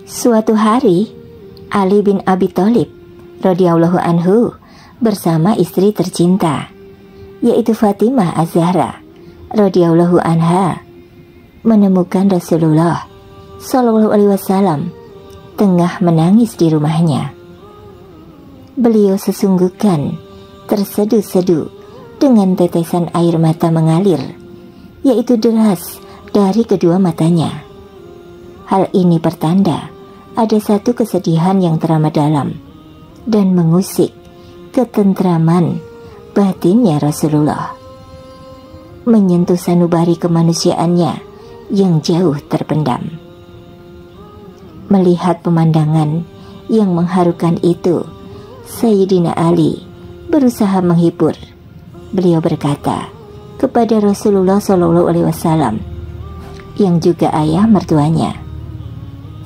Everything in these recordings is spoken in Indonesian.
Suatu hari, Ali bin Abi Thalib radhiyallahu anhu bersama istri tercinta, yaitu Fatimah Az-Zahra radhiyallahu anha, menemukan Rasulullah Shallallahu alaihi wasallam tengah menangis di rumahnya. Beliau sesungguhkan terseduh-seduh dengan tetesan air mata mengalir, yaitu deras dari kedua matanya. Hal ini pertanda ada satu kesedihan yang teramat dalam dan mengusik ketentraman batinnya Rasulullah, menyentuh sanubari kemanusiaannya yang jauh terpendam. Melihat pemandangan yang mengharukan itu, Sayyidina Ali berusaha menghibur. Beliau berkata kepada Rasulullah SAW, yang juga ayah mertuanya,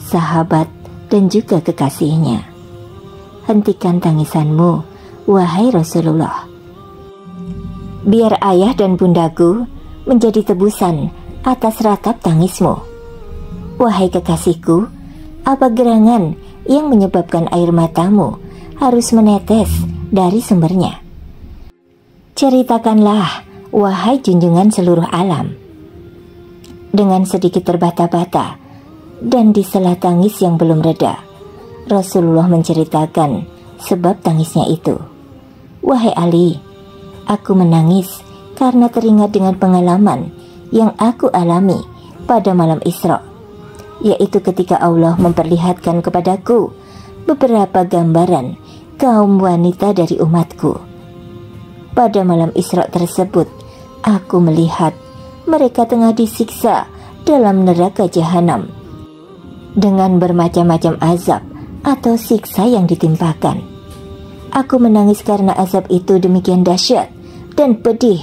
sahabat dan juga kekasihnya, hentikan tangisanmu, wahai Rasulullah. Biar ayah dan bundaku menjadi tebusan atas ratap tangismu. Wahai kekasihku, apa gerangan yang menyebabkan air matamu harus menetes dari sumbernya? Ceritakanlah, wahai junjungan seluruh alam. Dengan sedikit terbata-bata dan di sela tangis yang belum reda, Rasulullah menceritakan sebab tangisnya itu. Wahai Ali, aku menangis karena teringat dengan pengalaman yang aku alami pada malam Isra, yaitu ketika Allah memperlihatkan kepadaku beberapa gambaran kaum wanita dari umatku. Pada malam Isra tersebut, aku melihat mereka tengah disiksa dalam neraka jahanam dengan bermacam-macam azab atau siksa yang ditimpakan. Aku menangis karena azab itu demikian dahsyat dan pedih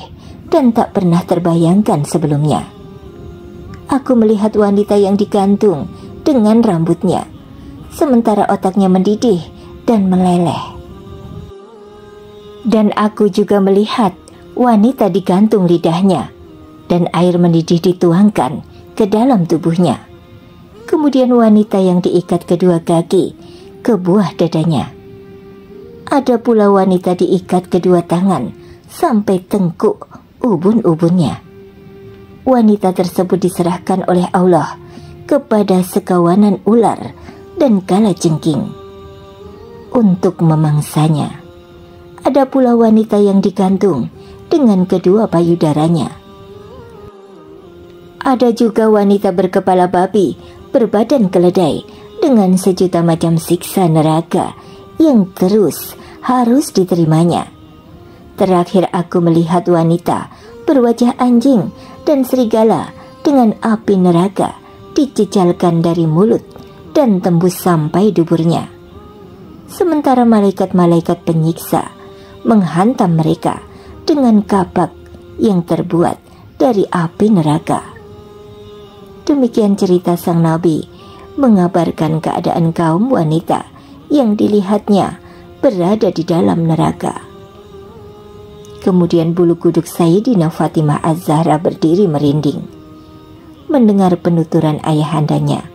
dan tak pernah terbayangkan sebelumnya. Aku melihat wanita yang digantung dengan rambutnya, sementara otaknya mendidih dan meleleh. Dan aku juga melihat wanita digantung lidahnya, dan air mendidih dituangkan ke dalam tubuhnya. Kemudian wanita yang diikat kedua kaki ke buah dadanya. Ada pula wanita diikat kedua tangan sampai tengkuk ubun-ubunnya. Wanita tersebut diserahkan oleh Allah kepada sekawanan ular dan kalajengking untuk memangsanya. Ada pula wanita yang digantung dengan kedua payudaranya. Ada juga wanita berkepala babi berbadan keledai dengan sejuta macam siksa neraka yang terus harus diterimanya. Terakhir aku melihat wanita berwajah anjing dan serigala dengan api neraka dijejalkan dari mulut dan tembus sampai duburnya. Sementara malaikat-malaikat penyiksa menghantam mereka dengan kapak yang terbuat dari api neraka. Demikian cerita sang Nabi mengabarkan keadaan kaum wanita yang dilihatnya berada di dalam neraka. Kemudian bulu kuduk Sayyidina Fatimah Az-Zahra berdiri merinding mendengar penuturan ayahandanya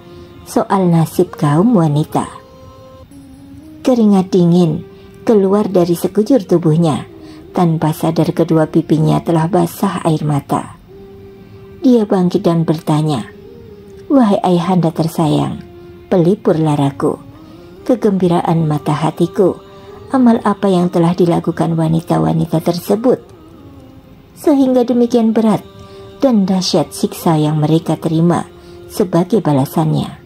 soal nasib kaum wanita. Keringat dingin keluar dari sekujur tubuhnya, tanpa sadar kedua pipinya telah basah air mata. Dia bangkit dan bertanya, wahai ayahanda tersayang, pelipur laraku, kegembiraan mata hatiku, amal apa yang telah dilakukan wanita-wanita tersebut, sehingga demikian berat dan dahsyat siksa yang mereka terima sebagai balasannya.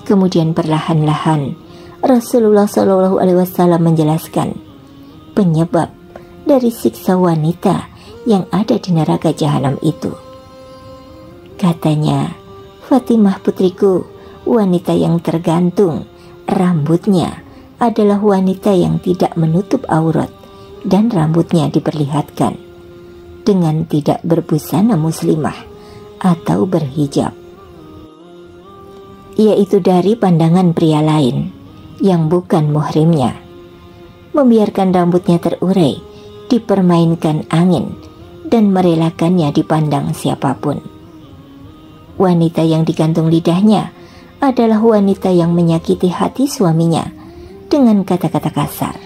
Kemudian perlahan-lahan Rasulullah SAW menjelaskan penyebab dari siksa wanita yang ada di neraka jahanam itu. Katanya, Fatimah putriku, wanita yang tergantung rambutnya adalah wanita yang tidak menutup aurat dan rambutnya diperlihatkan dengan tidak berbusana muslimah atau berhijab, yaitu dari pandangan pria lain yang bukan muhrimnya, membiarkan rambutnya terurai, dipermainkan angin, dan merelakannya dipandang siapapun. Wanita yang digantung lidahnya adalah wanita yang menyakiti hati suaminya dengan kata-kata kasar.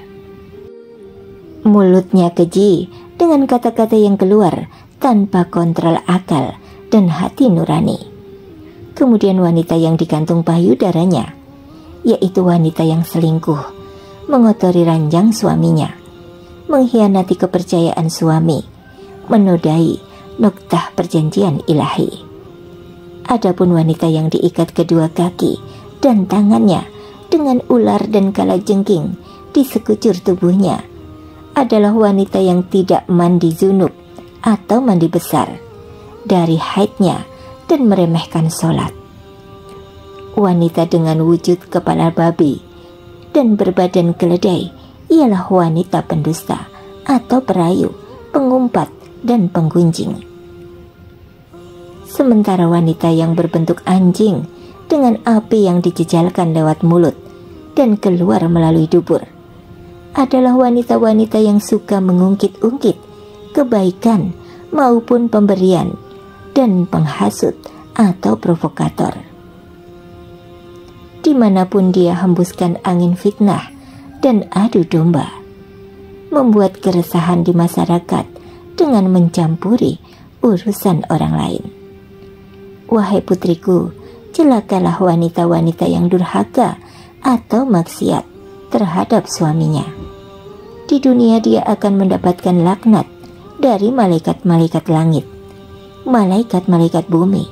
Mulutnya keji dengan kata-kata yang keluar tanpa kontrol akal dan hati nurani. Kemudian wanita yang digantung payudaranya, yaitu wanita yang selingkuh, mengotori ranjang suaminya, mengkhianati kepercayaan suami, menodai noktah perjanjian ilahi. Adapun wanita yang diikat kedua kaki dan tangannya dengan ular dan kalajengking di sekujur tubuhnya adalah wanita yang tidak mandi junub atau mandi besar dari haidnya dan meremehkan sholat. Wanita dengan wujud kepala babi dan berbadan keledai ialah wanita pendusta atau perayu, pengumpat, dan penggunjing. Sementara wanita yang berbentuk anjing dengan api yang dijejalkan lewat mulut dan keluar melalui dubur adalah wanita-wanita yang suka mengungkit-ungkit kebaikan maupun pemberian dan penghasut atau provokator. Dimanapun dia hembuskan angin fitnah dan adu domba, membuat keresahan di masyarakat dengan mencampuri urusan orang lain. Wahai putriku, celakalah wanita-wanita yang durhaka atau maksiat terhadap suaminya. Di dunia dia akan mendapatkan laknat dari malaikat-malaikat langit, malaikat-malaikat bumi,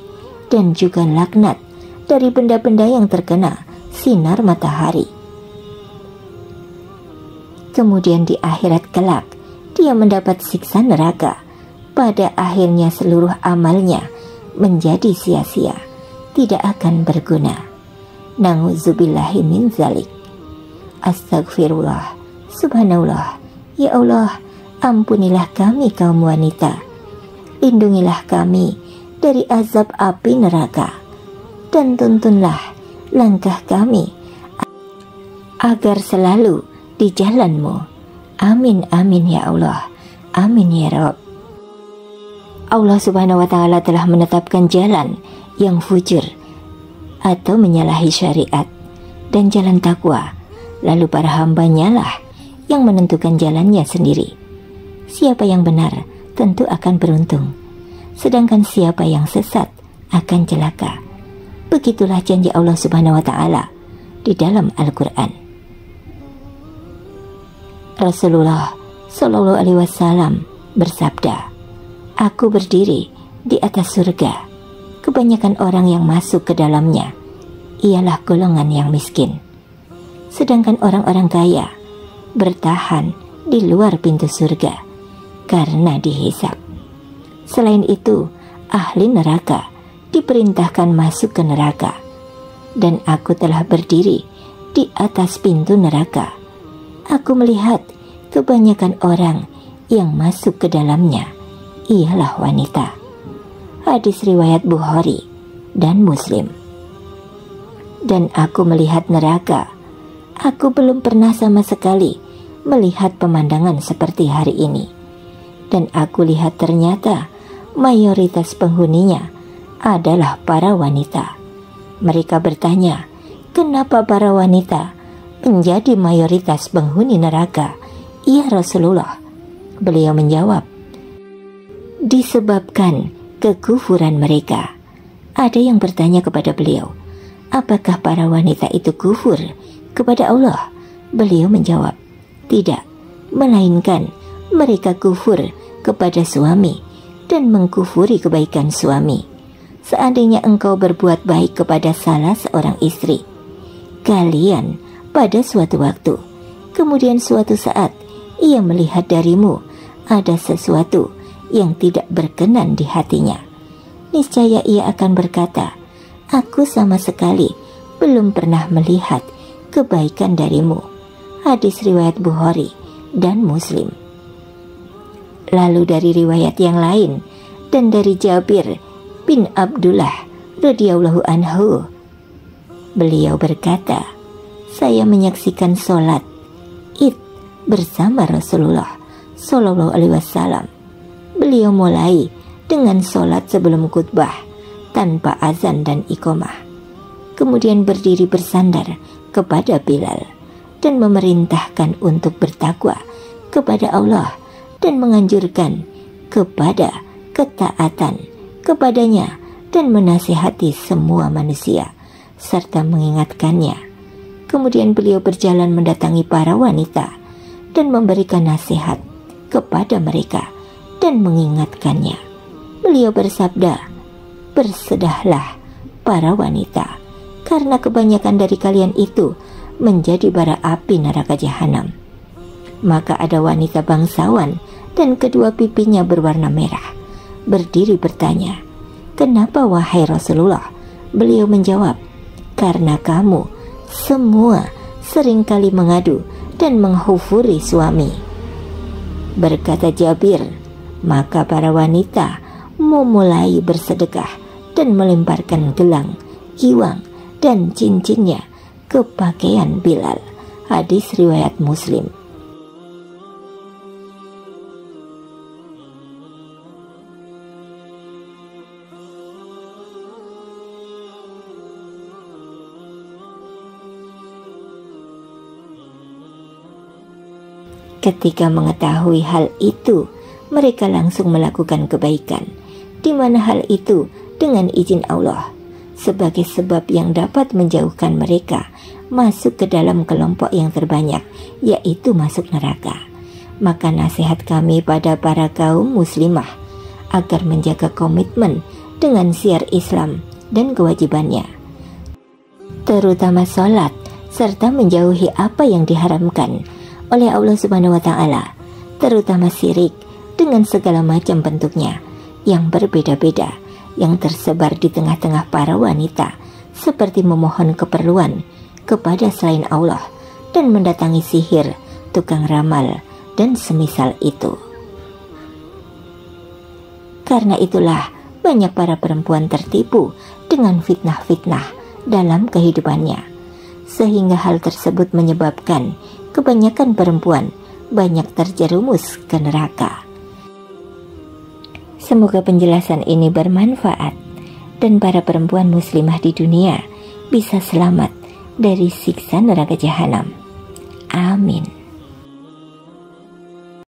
dan juga laknat dari benda-benda yang terkena sinar matahari. Kemudian di akhirat kelak, dia mendapat siksa neraka. Pada akhirnya seluruh amalnya menjadi sia-sia, tidak akan berguna. Na'udzubillahi min zalik. Astagfirullah, subhanallah. Ya Allah, ampunilah kami kaum wanita, lindungilah kami dari azab api neraka, dan tuntunlah langkah kami agar selalu di jalan-Mu. Amin amin ya Allah, amin ya Rabb. Allah Subhanahu wa Ta'ala telah menetapkan jalan yang fujur atau menyalahi syariat dan jalan takwa, lalu para hambanya lah yang menentukan jalannya sendiri. Siapa yang benar tentu akan beruntung, sedangkan siapa yang sesat akan celaka. Begitulah janji Allah Subhanahu wa Ta'ala di dalam Al-Quran. Rasulullah Shallallahu Alaihi Wasallam bersabda, "Aku berdiri di atas surga. Kebanyakan orang yang masuk ke dalamnya ialah golongan yang miskin, sedangkan orang-orang kaya bertahan di luar pintu surga karena dihisab. Selain itu, ahli neraka diperintahkan masuk ke neraka, dan aku telah berdiri di atas pintu neraka. Aku melihat kebanyakan orang yang masuk ke dalamnya ialah wanita." Hadis riwayat Bukhari dan Muslim. Dan aku melihat neraka. Aku belum pernah sama sekali melihat pemandangan seperti hari ini. Dan aku lihat ternyata mayoritas penghuninya adalah para wanita. Mereka bertanya, "Kenapa para wanita menjadi mayoritas penghuni neraka, ya Rasulullah?" Beliau menjawab, "Disebabkan kekufuran mereka." Ada yang bertanya kepada beliau, "Apakah para wanita itu kufur kepada Allah?" Beliau menjawab, "Tidak, melainkan mereka kufur kepada suami dan mengkufuri kebaikan suami. Seandainya engkau berbuat baik kepada salah seorang istri kalian pada suatu waktu, kemudian suatu saat ia melihat darimu ada sesuatu yang tidak berkenan di hatinya, niscaya ia akan berkata, 'Aku sama sekali belum pernah melihat kebaikan darimu.'" Hadis riwayat Bukhari dan Muslim. Lalu dari riwayat yang lain dan dari Jabir bin Abdullah radhiyallahu anhu, beliau berkata, "Saya menyaksikan sholat Id bersama Rasulullah Shallallahu Alaihi Wasallam. Beliau mulai dengan sholat sebelum khutbah tanpa azan dan iqamah. Kemudian berdiri bersandar kepada Bilal dan memerintahkan untuk bertakwa kepada Allah dan menganjurkan kepada ketaatan kepadanya dan menasihati semua manusia serta mengingatkannya. Kemudian beliau berjalan mendatangi para wanita dan memberikan nasihat kepada mereka dan mengingatkannya. Beliau bersabda, "Bersedahlah para wanita, karena kebanyakan dari kalian itu menjadi bara api neraka jahanam." Maka ada wanita bangsawan dan kedua pipinya berwarna merah berdiri bertanya, "Kenapa wahai Rasulullah?" Beliau menjawab, "Karena kamu semua seringkali mengadu dan menghufuri suami." Berkata Jabir, maka para wanita memulai bersedekah dan melemparkan gelang, giwang, dan cincinnya ke pakaian Bilal. Hadis riwayat Muslim. Ketika mengetahui hal itu, mereka langsung melakukan kebaikan, di mana hal itu dengan izin Allah, sebagai sebab yang dapat menjauhkan mereka masuk ke dalam kelompok yang terbanyak, yaitu masuk neraka. Maka nasihat kami pada para kaum muslimah agar menjaga komitmen dengan syiar Islam dan kewajibannya, terutama sholat, serta menjauhi apa yang diharamkan oleh Allah Subhanahu wa Ta'ala, terutama syirik dengan segala macam bentuknya yang berbeda-beda yang tersebar di tengah-tengah para wanita, seperti memohon keperluan kepada selain Allah dan mendatangi sihir, tukang ramal, dan semisal itu. Karena itulah banyak para perempuan tertipu dengan fitnah-fitnah dalam kehidupannya, sehingga hal tersebut menyebabkan kebanyakan perempuan banyak terjerumus ke neraka. Semoga penjelasan ini bermanfaat dan para perempuan muslimah di dunia bisa selamat dari siksa neraka jahanam. Amin.